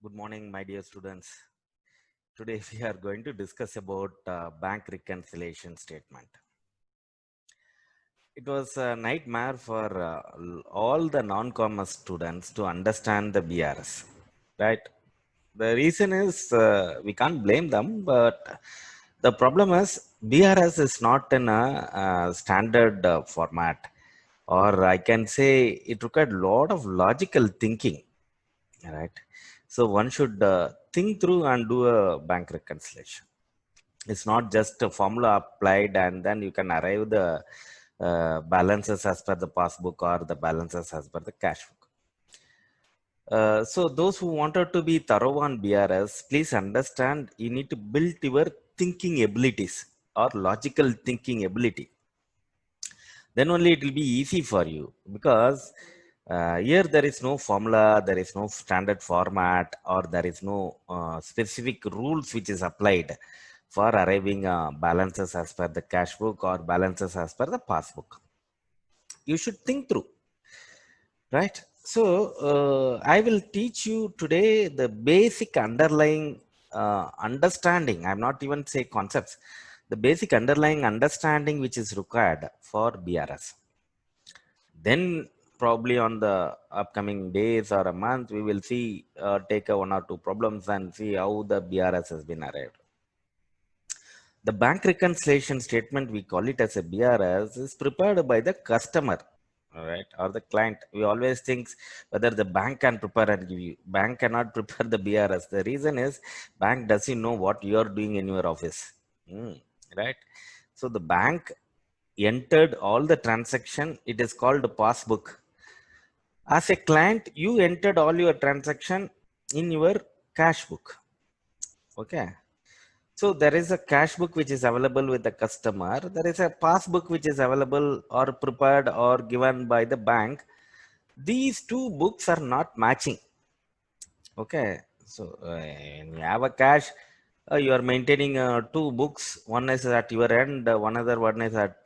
Good morning, my dear students. Today we are going to discuss about bank reconciliation statement. It was a nightmare for all the non-commerce students to understand the BRS, right? The reason is we can't blame them, but the problem is BRS is not in a standard format, or I can say it required a lot of logical thinking, right? So one should think through and do a bank reconciliation. It's not just a formula applied and then you can arrive the balances as per the passbook or the balances as per the cash book. So those who wanted to be thorough on BRS, please understand you need to build your thinking abilities or logical thinking ability. Then only it will be easy for you, because here there is no formula, there is no standard format, or there is no specific rules which is applied for arriving balances as per the cash book or balances as per the passbook. You should think through, right? So I will teach you today the basic underlying understanding. I'm not even say concepts, the basic underlying understanding which is required for BRS. Then probably on the upcoming days or a month, we will see take a one or two problems and see how the BRS has been arrived. The bank reconciliation statement, we call it as a BRS, is prepared by the customer, all right, or the client. We always think whether the bank can prepare and give you. Bank cannot prepare the BRS. The reason is bank doesn't know what you are doing in your office. Right? So the bank entered all the transaction. It is called passbook. As a client, you entered all your transaction in your cash book. Okay. So there is a cash book which is available with the customer. There is a passbook which is available or prepared or given by the bank. These two books are not matching. Okay. So when you have a cash, you are maintaining two books. One is at your end, one other one is at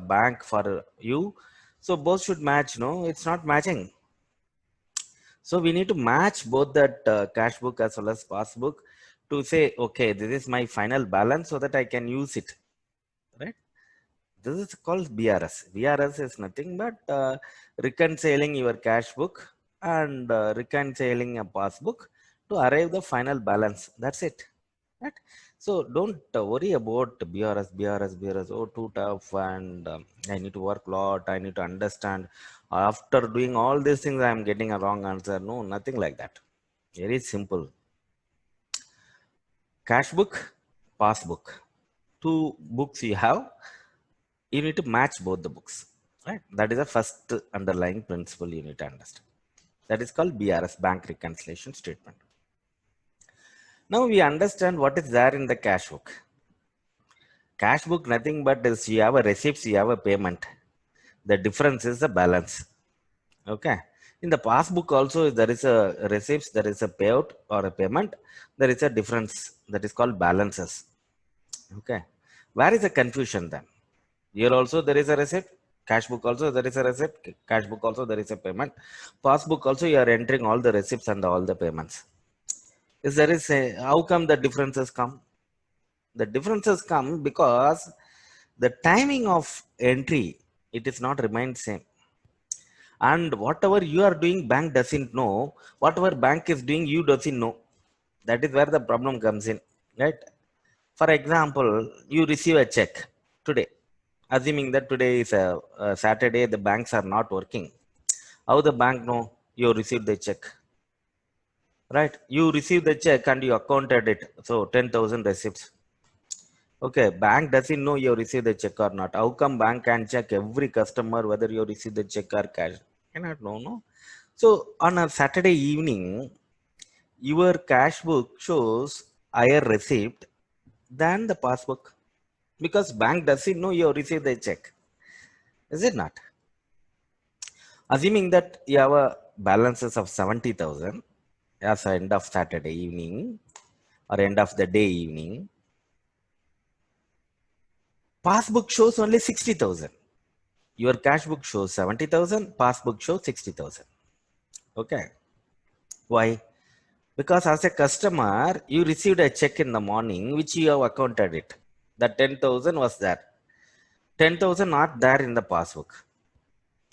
bank for you. So both should match. No, it's not matching. So we need to match both that cash book as well as passbook to say, okay, this is my final balance so that I can use it, right? This is called BRS. BRS is nothing but reconciling your cash book and reconciling a passbook to arrive the final balance. That's it, right? So don't worry about BRS. Oh, too tough, and I need to work a lot. I need to understand. After doing all these things, I am getting a wrong answer. No, nothing like that. Very simple. Cash book, passbook. Two books you have, you need to match both the books, right? That is the first underlying principle you need to understand. That is called BRS, bank reconciliation statement. Now we understand what is there in the cash book. Cash book, nothing but is you have a receipts, you have a payment. The difference is the balance. Okay. In the passbook also, there is a receipts, there is a payout or a payment. There is a difference that is called balances. Okay. Where is the confusion then? Here also there is a receipt. Cash book also there is a receipt. Cash book also there is a payment. Passbook also you are entering all the receipts and all the payments. Is there is a, how come the differences come? The differences come because the timing of entry, it is not remained same. And whatever you are doing, bank doesn't know. Whatever bank is doing, you doesn't know. That is where the problem comes in, right? For example, you receive a check today. Assuming that today is a Saturday, the banks are not working. How the bank know you received the check? Right? You received the check and you accounted it. So 10,000 receipts. Okay, bank doesn't know you received the check or not. How come bank can check every customer whether you received the check or cash? Cannot know, no? So on a Saturday evening, your cash book shows higher receipt than the passbook, because bank doesn't know you received the check. Is it not? Assuming that you have a balances of 70,000 as end of Saturday evening or end of the day evening, passbook shows only 60,000. Your cash book shows 70,000, passbook shows 60,000. Okay. Why? Because as a customer, you received a check in the morning, which you have accounted it. That 10,000 was there. 10,000 not there in the passbook.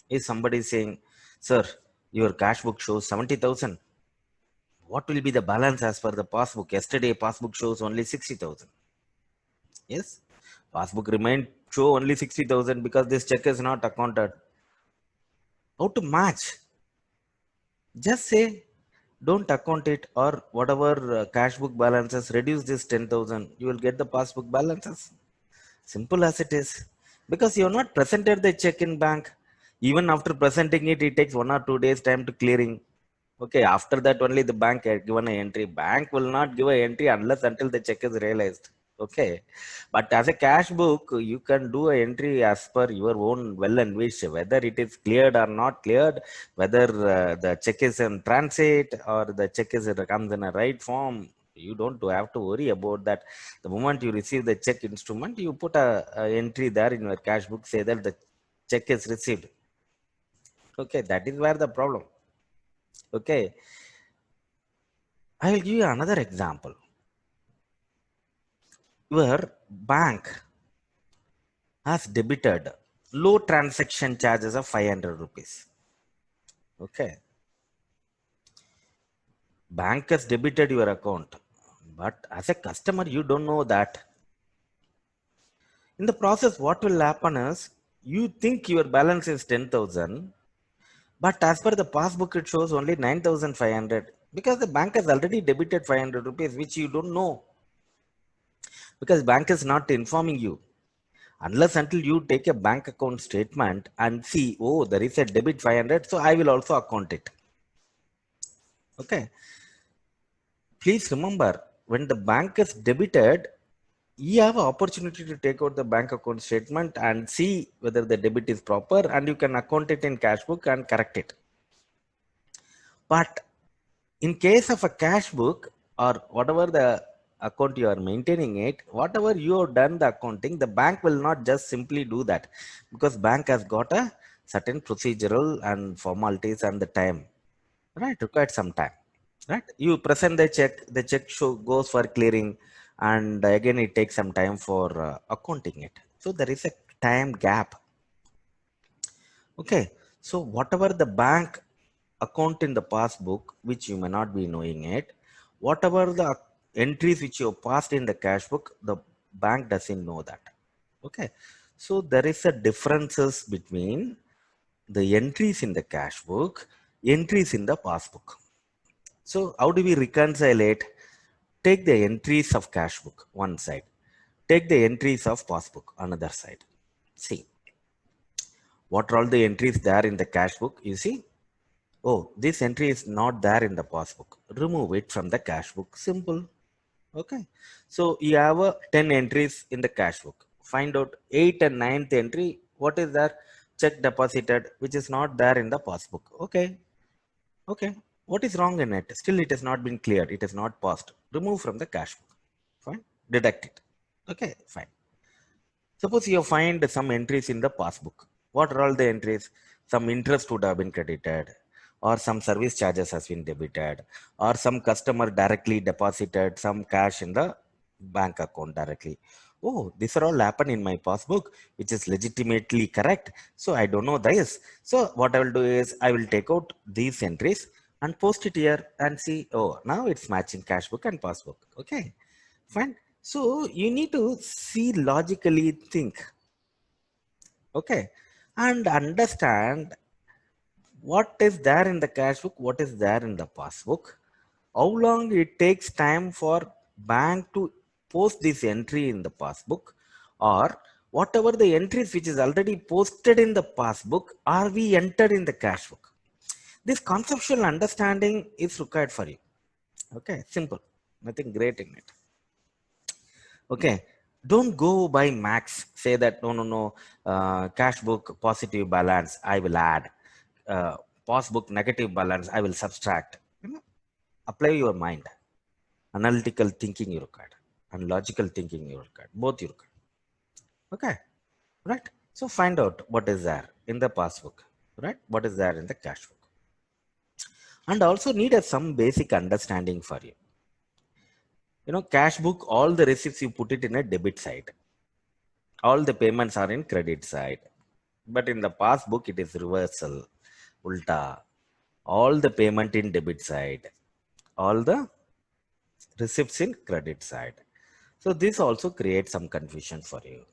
Is somebody saying, sir, your cash book shows 70,000. What will be the balance as per the passbook? Yesterday passbook shows only 60,000. Yes, passbook remained show only 60,000 because this check is not accounted. How to match? Just say don't account it, or whatever cash book balances, reduce this 10,000. You will get the passbook balances. Simple as it is. Because you have not presented the check in bank. Even after presenting it, it takes 1 or 2 days time to clearing. Okay, after that only the bank had given an entry. Bank will not give an entry unless until the check is realized. Okay, but as a cash book, you can do an entry as per your own well and wish, whether it is cleared or not cleared, whether the check is in transit or the check is comes in a right form. You don't have to worry about that. The moment you receive the check instrument, you put a entry there in your cash book, say that the check is received. Okay, that is where the problem. Okay, I will give you another example. Your bank has debited low transaction charges of 500 rupees. Okay, bank has debited your account, but as a customer, you don't know that. In the process, what will happen is you think your balance is 10,000, but as per the passbook, it shows only 9,500 because the bank has already debited 500 rupees, which you don't know because bank is not informing you. Unless until you take a bank account statement and see, oh, there is a debit 500, so I will also account it. Okay. Please remember, when the bank is debited, you have an opportunity to take out the bank account statement and see whether the debit is proper, and you can account it in cash book and correct it. But in case of a cash book or whatever the account you are maintaining it, whatever you have done the accounting, the bank will not just simply do that because bank has got a certain procedural and formalities and the time, right? Required some time, right? You present the check show goes for clearing, and again it takes some time for accounting it. So there is a time gap. Okay, so whatever the bank account in the passbook, which you may not be knowing it, whatever the entries which you passed in the cash book, the bank doesn't know that. Okay, so there is a differences between the entries in the cash book, entries in the passbook. So how do we reconcile it? Take the entries of cash book one side, take the entries of passbook another side. See, what are all the entries there in the cash book? You see, oh, this entry is not there in the passbook. Remove it from the cash book. Simple. Okay. So you have 10 entries in the cash book. Find out 8th and 9th entry. What is there? Check deposited, which is not there in the passbook. Okay. Okay. What is wrong in it? Still, it has not been cleared. It is not passed. Remove from the cash book. Fine. Deduct it. Okay. Fine. Suppose you find some entries in the passbook. What are all the entries? Some interest would have been credited, or some service charges has been debited, or some customer directly deposited some cash in the bank account directly. Oh, these are all happen in my passbook, which is legitimately correct. So I don't know this. So what I will do is I will take out these entries and post it here and see, oh, now it's matching cash book and passbook. Okay, fine. So you need to see logically think, okay, and understand what is there in the cash book, what is there in the passbook, how long it takes time for bank to post this entry in the passbook, or whatever the entries which is already posted in the passbook are we entered in the cash book. This conceptual understanding is required for you. Okay, simple, nothing great in it. Okay, don't go by max. Say that no, no, no. Cash book positive balance, I will add. Passbook negative balance, I will subtract. Apply your mind. Analytical thinking you required, and logical thinking you required. Both you required. Okay, right. So find out what is there in the passbook, right? What is there in the cash book. and also need some basic understanding for you. Cash book, all the receipts you put it in a debit side. All the payments are in credit side. But in the passbook, it is reversal, ulta. All the payment in debit side. All the receipts in credit side. So this also creates some confusion for you.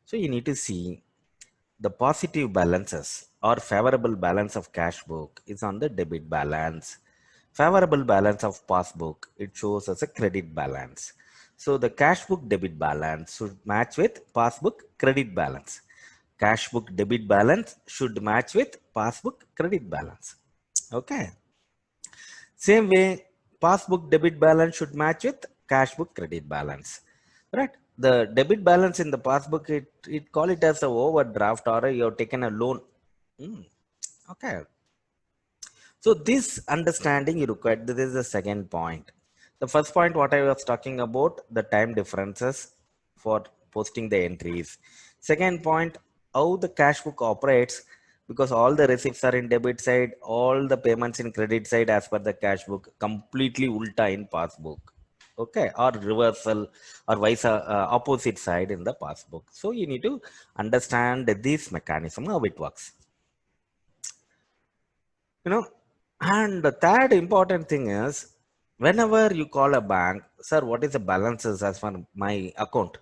So you need to see the positive balances or favorable balance of cash book is on the debit balance. Favorable balance of passbook, it shows as a credit balance. So the cash book debit balance should match with passbook credit balance. Cash book debit balance should match with passbook credit balance. Okay. Same way, passbook debit balance should match with cash book credit balance. Right? The debit balance in the passbook, it call it as a overdraft or you have taken a loan. Okay. So this understanding you require. This is the second point. The first point, what I was talking about, the time differences for posting the entries. Second point, how the cash book operates, because all the receipts are in debit side, all the payments in credit side as per the cash book, completely ulta in passbook. Okay, or reversal or vice opposite side in the passbook. So you need to understand this mechanism, how it works. And the third important thing is, whenever you call a bank, sir, what is the balances as for my account?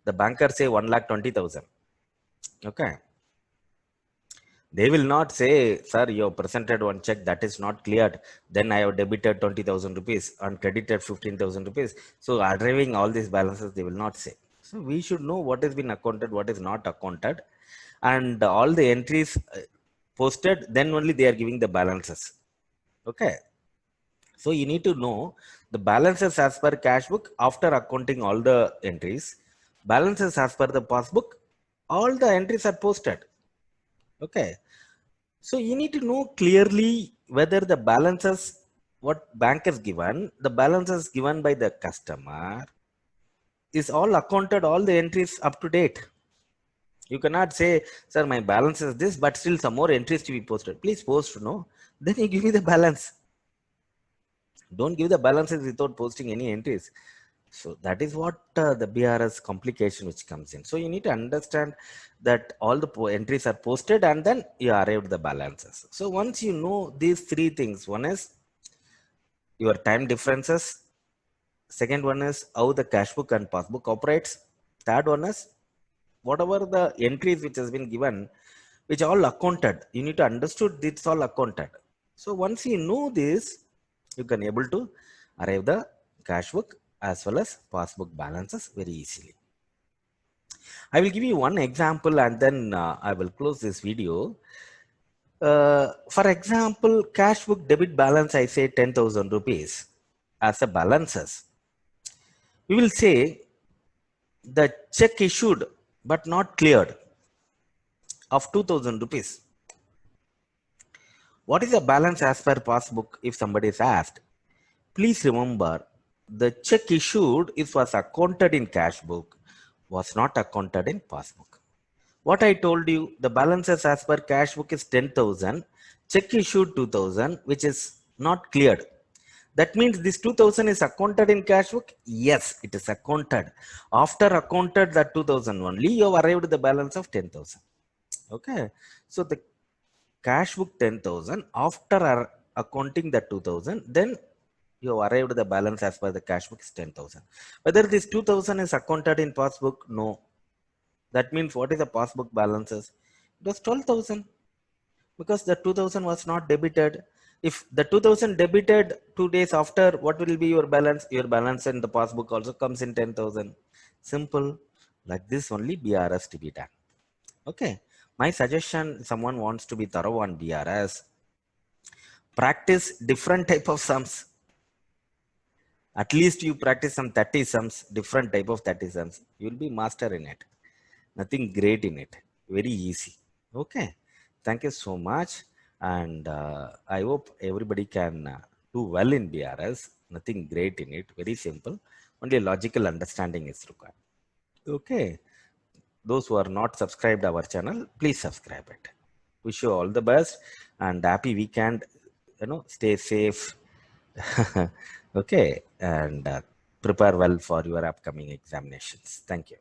The banker say 1,20,000. Okay. They will not say, sir, you have presented one check that is not cleared. Then I have debited 20,000 rupees and credited 15,000 rupees. So arriving all these balances, they will not say. So we should know what has been accounted, what is not accounted, and all the entries posted, then only they are giving the balances. Okay. So you need to know the balances as per cash book after accounting all the entries. Balances as per the passbook, all the entries are posted. Okay. So you need to know clearly whether the balances, what bank is given, the balances given by the customer is all accounted, all the entries up to date. You cannot say, sir, my balance is this, but still some more entries to be posted. Please post, no? Then you give me the balance. Don't give the balances without posting any entries. So that is what the BRS complication which comes in. So you need to understand that all the entries are posted and then you arrive at the balances. So once you know these three things, one is your time differences. Second one is how the cash book and passbook operates. Third one is whatever the entries which has been given, which all accounted. You need to understood it's all accounted. So once you know this, you can able to arrive the cash book as well as passbook balances very easily. I will give you one example and then I will close this video. For example, cash book debit balance, I say 10,000 rupees as a balances. We will say the check issued but not cleared of 2,000 rupees. What is the balance as per passbook if somebody is asked? Please remember, the check issued was accounted in cash book, was not accounted in passbook. What I told you, the balances as per cash book is 10,000, check issued 2,000, which is not cleared. That means this 2,000 is accounted in cash book? Yes, it is accounted. After accounted that 2,000 only, you have arrived at the balance of 10,000. Okay. So the cash book 10,000, after accounting that 2,000, then you have arrived at the balance as per the cash book is 10,000. Whether this 2,000 is accounted in passbook? No. That means what is the passbook balances? It was 12,000 because the 2,000 was not debited. If the 2,000 debited 2 days after, what will be your balance? Your balance in the passbook also comes in 10,000. Simple. Like this only BRS to be done. Okay. My suggestion, someone wants to be thorough on BRS, practice different type of sums. At least you practice some 30 sums, different type of 30 sums. You will be master in it. Nothing great in it. Very easy. Okay. Thank you so much. And I hope everybody can do well in BRS. Nothing great in it. Very simple. Only logical understanding is required. Okay. Those who are not subscribed our channel, please subscribe it. Wish you all the best and happy weekend. stay safe. Okay, and prepare well for your upcoming examinations. Thank you.